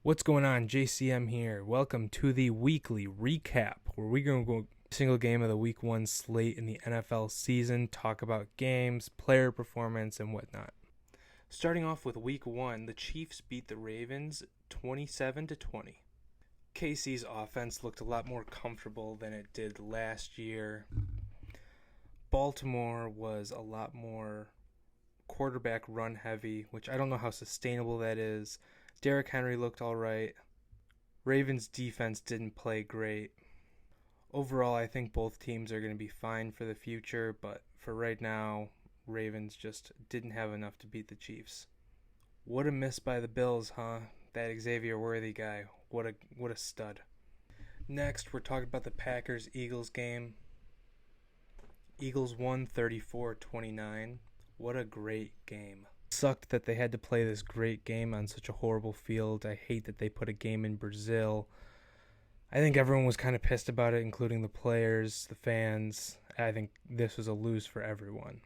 What's going on? JCM here. Welcome to the weekly recap where we're going to go single game of the week 1 slate in the NFL season, talk about games, player performance, and whatnot. Starting off with week 1, the Chiefs beat the Ravens 27-20. KC's offense looked a lot more comfortable than it did last year. Baltimore was a lot more quarterback run heavy, which I don't know how sustainable that is. Derrick Henry looked all right. Ravens defense didn't play great. Overall, I think both teams are going to be fine for the future, but for right now, Ravens just didn't have enough to beat the Chiefs. What a miss by the Bills, huh? That Xavier Worthy guy. What a stud. Next, we're talking about the Packers-Eagles game. Eagles won 34-29. What a great game. Sucked that they had to play this great game on such a horrible field. I hate that they put a game in Brazil. I think everyone was kind of pissed about it, including the players, the fans. I think this was a lose for everyone.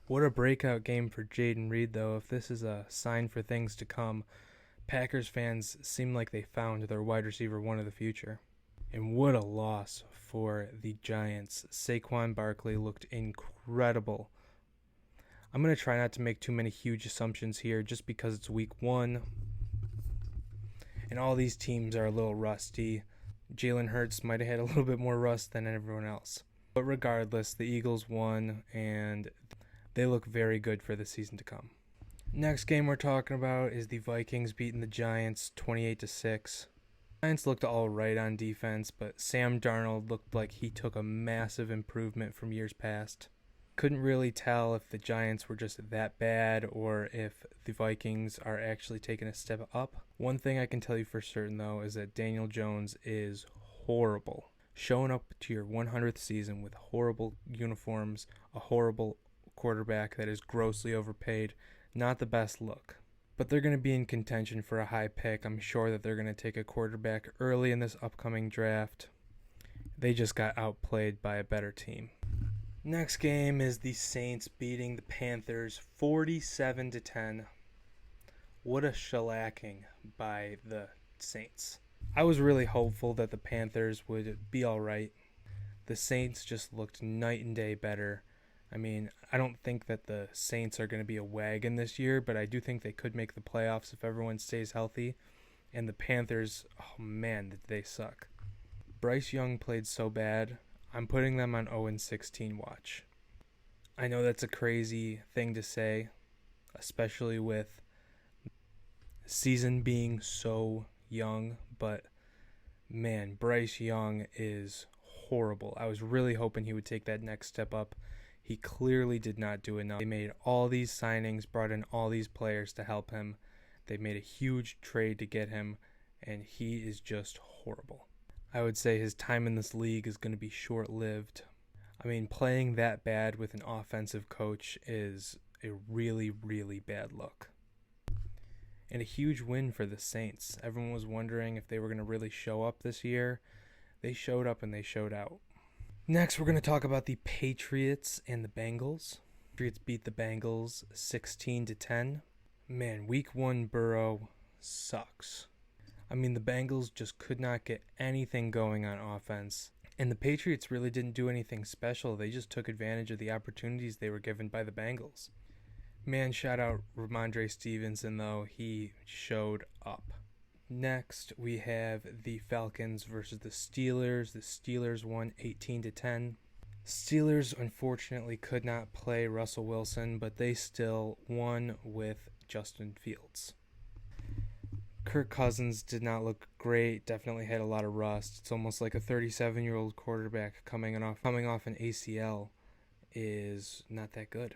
What a breakout game for Jaden Reed, though. If this is a sign for things to come, Packers fans seem like they found their wide receiver one of the future. And what a loss for the Giants. Saquon Barkley looked incredible. I'm going to try not to make too many huge assumptions here just because it's week 1 and all these teams are a little rusty. Jalen Hurts might have had a little bit more rust than everyone else. But regardless, the Eagles won and they look very good for the season to come. Next game we're talking about is the Vikings beating the Giants 28-6. Giants looked all right on defense, but Sam Darnold looked like he took a massive improvement from years past. Couldn't really tell if the Giants were just that bad or if the Vikings are actually taking a step up. One thing I can tell you for certain, though, is that Daniel Jones is horrible. Showing up to your 100th season with horrible uniforms, a horrible quarterback that is grossly overpaid, not the best look. But they're going to be in contention for a high pick. I'm sure that they're going to take a quarterback early in this upcoming draft. They just got outplayed by a better team. Next game is the Saints beating the Panthers 47-10. What a shellacking by the Saints. I was really hopeful that the Panthers would be all right. The Saints just looked night and day better. I mean, I don't think that the Saints are going to be a wagon this year, but I do think they could make the playoffs if everyone stays healthy. And the Panthers, oh man, did they suck. Bryce Young played so bad. I'm putting them on 0-16 watch. I know that's a crazy thing to say, especially with season being so young, but man, Bryce Young is horrible. I was really hoping he would take that next step up. He clearly did not do enough. They made all these signings, brought in all these players to help him. They made a huge trade to get him, and he is just horrible. I would say his time in this league is going to be short-lived. I mean, playing that bad with an offensive coach is a really, really bad look. And a huge win for the Saints. Everyone was wondering if they were going to really show up this year. They showed up and they showed out. Next, we're going to talk about the Patriots and the Bengals. Patriots beat the Bengals 16-10. Man, week 1 Burrow sucks. I mean, the Bengals just could not get anything going on offense. And the Patriots really didn't do anything special. They just took advantage of the opportunities they were given by the Bengals. Man, shout out Ramondre Stevenson, though. He showed up. Next, we have the Falcons versus the Steelers. The Steelers won 18-10. Steelers, unfortunately, could not play Russell Wilson, but they still won with Justin Fields. Kirk Cousins did not look great, definitely had a lot of rust. It's almost like a 37-year-old quarterback coming off an ACL is not that good.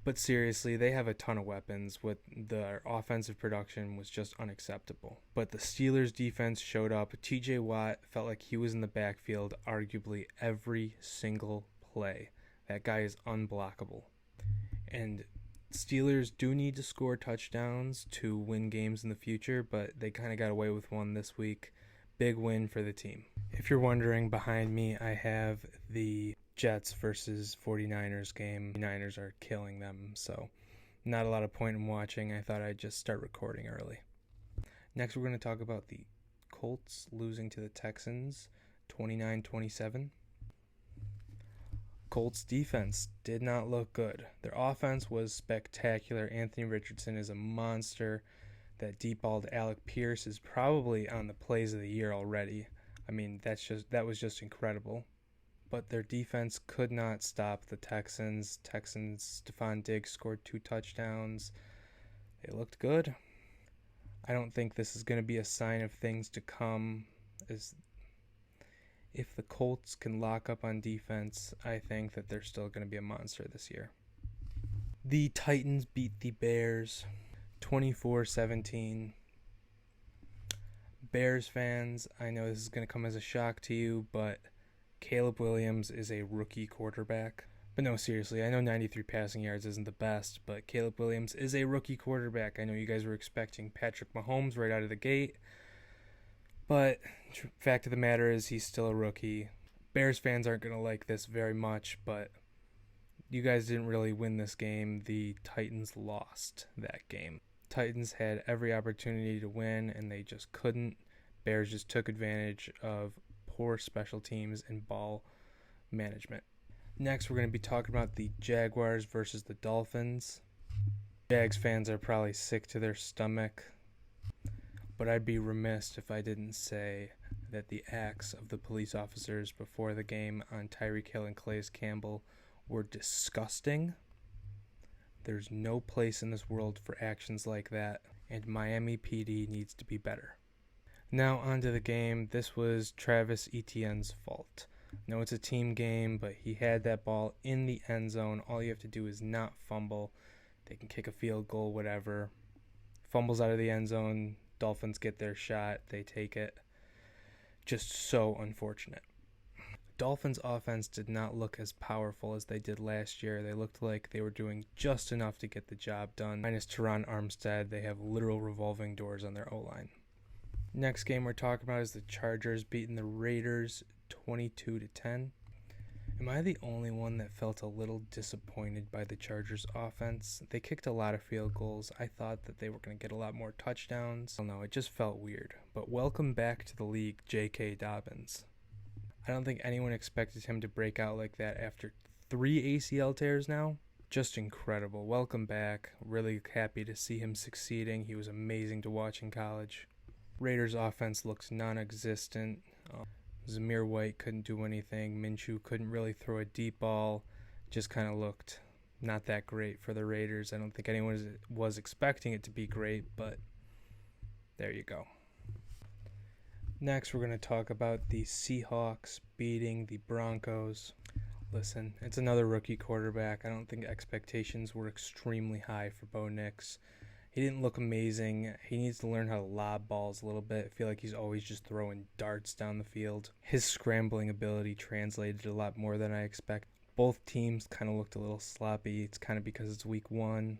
But seriously, they have a ton of weapons. With their offensive production was just unacceptable. But the Steelers defense showed up. TJ Watt felt like he was in the backfield arguably every single play. That guy is unblockable. And Steelers do need to score touchdowns to win games in the future, but they kind of got away with one this week. Big win for the team. If you're wondering, behind me I have the Jets versus 49ers game. The Niners are killing them, so not a lot of point in watching. I thought I'd just start recording early. Next, we're going to talk about the Colts losing to the Texans 29-27. Colts defense did not look good. Their offense was spectacular. Anthony Richardson is a monster. That deep-balled Alec Pierce is probably on the plays of the year already. I mean, that was just incredible. But their defense could not stop the Texans. Stephon Diggs scored 2 touchdowns. They looked good. I don't think this is going to be a sign of things to come. If the Colts can lock up on defense, I think that they're still going to be a monster this year. The Titans beat the Bears 24-17. Bears fans, I know this is going to come as a shock to you, but Caleb Williams is a rookie quarterback. But no, seriously, I know 93 passing yards isn't the best, but Caleb Williams is a rookie quarterback. I know you guys were expecting Patrick Mahomes right out of the gate, but fact of the matter is he's still a rookie. Bears fans aren't going to like this very much, but you guys didn't really win this game. The Titans lost that game. Titans had every opportunity to win, and they just couldn't. Bears just took advantage of poor special teams and ball management. Next, we're going to be talking about the Jaguars versus the Dolphins. Jags fans are probably sick to their stomach, but I'd be remiss if I didn't say that the acts of the police officers before the game on Tyreek Hill and Calais Campbell were disgusting. There's no place in this world for actions like that, and Miami PD needs to be better. Now on to the game. This was Travis Etienne's fault. No, it's a team game, but he had that ball in the end zone. All you have to do is not fumble. They can kick a field goal, whatever. Fumbles out of the end zone. Dolphins get their shot. They take it. Just so unfortunate. Dolphins offense did not look as powerful as they did last year. They looked like they were doing just enough to get the job done. Minus Teron Armstead, they have literal revolving doors on their O-line. Next game we're talking about is the Chargers beating the Raiders 22-10. Am I the only one that felt a little disappointed by the Chargers offense? They kicked a lot of field goals. I thought that they were going to get a lot more touchdowns. I don't know, it just felt weird. But welcome back to the league, J.K. Dobbins. I don't think anyone expected him to break out like that after 3 ACL tears now. Just incredible. Welcome back. Really happy to see him succeeding. He was amazing to watch in college. Raiders offense looked non-existent. Zamir White couldn't do anything. Minshew couldn't really throw a deep ball. Just kind of looked not that great for the Raiders. I don't think anyone was expecting it to be great, but there you go. Next, we're going to talk about the Seahawks beating the Broncos. Listen, it's another rookie quarterback. I don't think expectations were extremely high for Bo Nix. He didn't look amazing. He needs to learn how to lob balls a little bit. I feel like he's always just throwing darts down the field. His scrambling ability translated a lot more than I expect. Both teams kind of looked a little sloppy. It's kind of because it's week 1.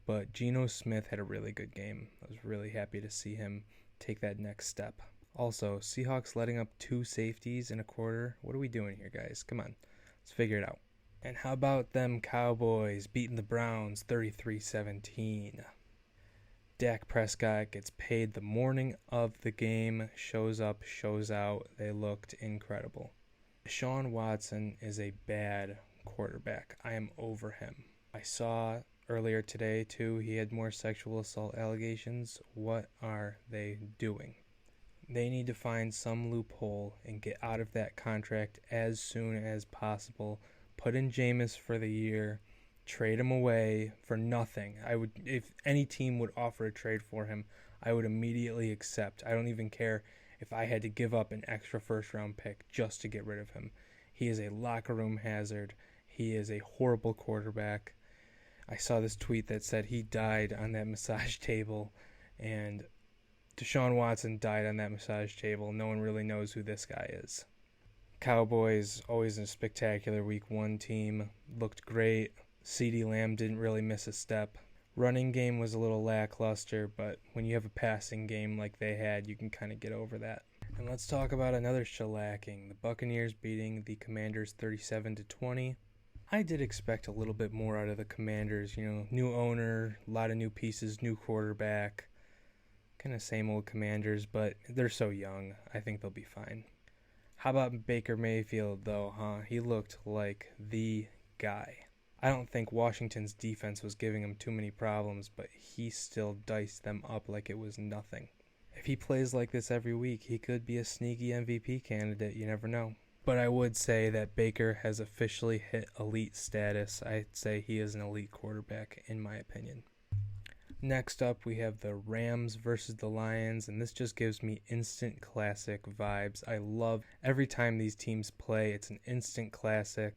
But Geno Smith had a really good game. I was really happy to see him take that next step. Also, Seahawks letting up 2 safeties in a quarter. What are we doing here, guys? Come on. Let's figure it out. And how about them Cowboys beating the Browns 33-17? Dak Prescott gets paid the morning of the game, shows up, shows out. They looked incredible. Deshaun Watson is a bad quarterback. I am over him. I saw earlier today, too, he had more sexual assault allegations. What are they doing? They need to find some loophole and get out of that contract as soon as possible. Put in Jameis for the year. Trade him away for nothing. If any team would offer a trade for him, I would immediately accept. I don't even care if I had to give up an extra first-round pick just to get rid of him. He is a locker room hazard. He is a horrible quarterback. I saw this tweet that said he died on that massage table, and Deshaun Watson died on that massage table. No one really knows who this guy is. Cowboys, always a spectacular week 1 team. Looked great. CeeDee Lamb didn't really miss a step. Running game was a little lackluster, but when you have a passing game like they had, you can kind of get over that. And let's talk about another shellacking. The Buccaneers beating the Commanders 37-20. I did expect a little bit more out of the Commanders. New owner, a lot of new pieces, new quarterback. Kind of same old Commanders, but they're so young. I think they'll be fine. How about Baker Mayfield, though, huh? He looked like the guy. I don't think Washington's defense was giving him too many problems, but he still diced them up like it was nothing. If he plays like this every week, he could be a sneaky MVP candidate. You never know. But I would say that Baker has officially hit elite status. I'd say he is an elite quarterback, in my opinion. Next up, we have the Rams versus the Lions, and this just gives me instant classic vibes. I love every time these teams play. It's an instant classic.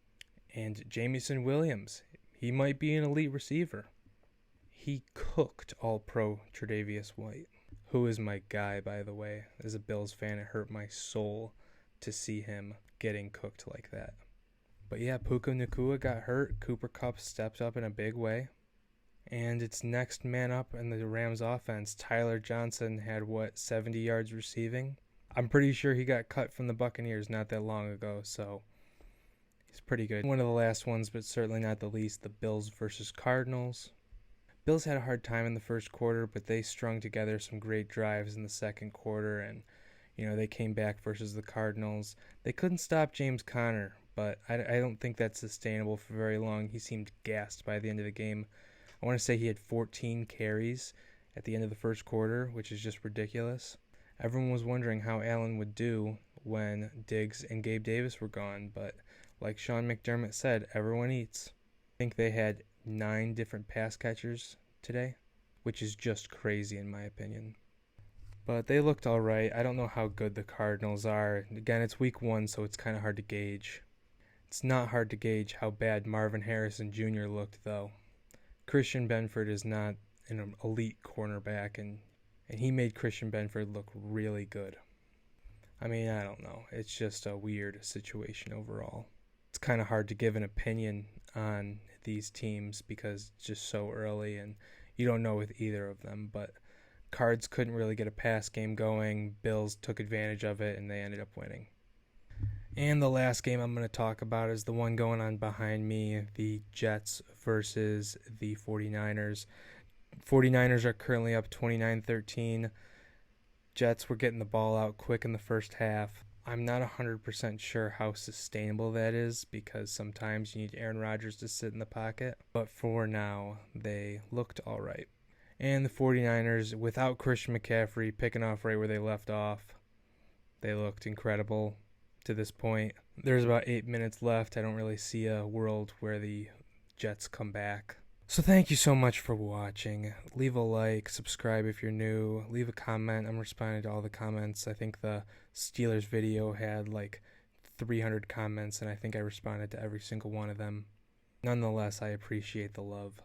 And Jamison Williams, he might be an elite receiver. He cooked All-Pro Tre'Davious White, who is my guy, by the way. As a Bills fan, it hurt my soul to see him getting cooked like that. But yeah, Puka Nacua got hurt. Cooper Kupp stepped up in a big way. And it's next man up in the Rams offense. Tyler Johnson had, 70 yards receiving? I'm pretty sure he got cut from the Buccaneers not that long ago, so he's pretty good. One of the last ones, but certainly not the least, the Bills versus Cardinals. Bills had a hard time in the first quarter, but they strung together some great drives in the second quarter, and they came back versus the Cardinals. They couldn't stop James Conner, but I don't think that's sustainable for very long. He seemed gassed by the end of the game. I want to say he had 14 carries at the end of the first quarter, which is just ridiculous. Everyone was wondering how Allen would do when Diggs and Gabe Davis were gone, but like Sean McDermott said, everyone eats. I think they had 9 different pass catchers today, which is just crazy in my opinion. But they looked all right. I don't know how good the Cardinals are. Again, it's week 1, so it's kind of hard to gauge. It's not hard to gauge how bad Marvin Harrison Jr. looked, though. Christian Benford is not an elite cornerback, and he made Christian Benford look really good. I mean, I don't know. It's just a weird situation overall. It's kind of hard to give an opinion on these teams because it's just so early, and you don't know with either of them. But Cards couldn't really get a pass game going. Bills took advantage of it, and they ended up winning. And the last game I'm going to talk about is the one going on behind me, the Jets versus the 49ers. 49ers are currently up 29-13. Jets were getting the ball out quick in the first half. I'm not 100% sure how sustainable that is because sometimes you need Aaron Rodgers to sit in the pocket. But for now, they looked all right. And the 49ers, without Christian McCaffrey picking off right where they left off, they looked incredible. To this point, there's about 8 minutes left. I don't really see a world where the Jets come back. So thank you so much for watching. Leave a like, subscribe if you're new, leave a comment. I'm responding to all the comments. I think the Steelers video had like 300 comments, and I think I responded to every single one of them. Nonetheless, I appreciate the love.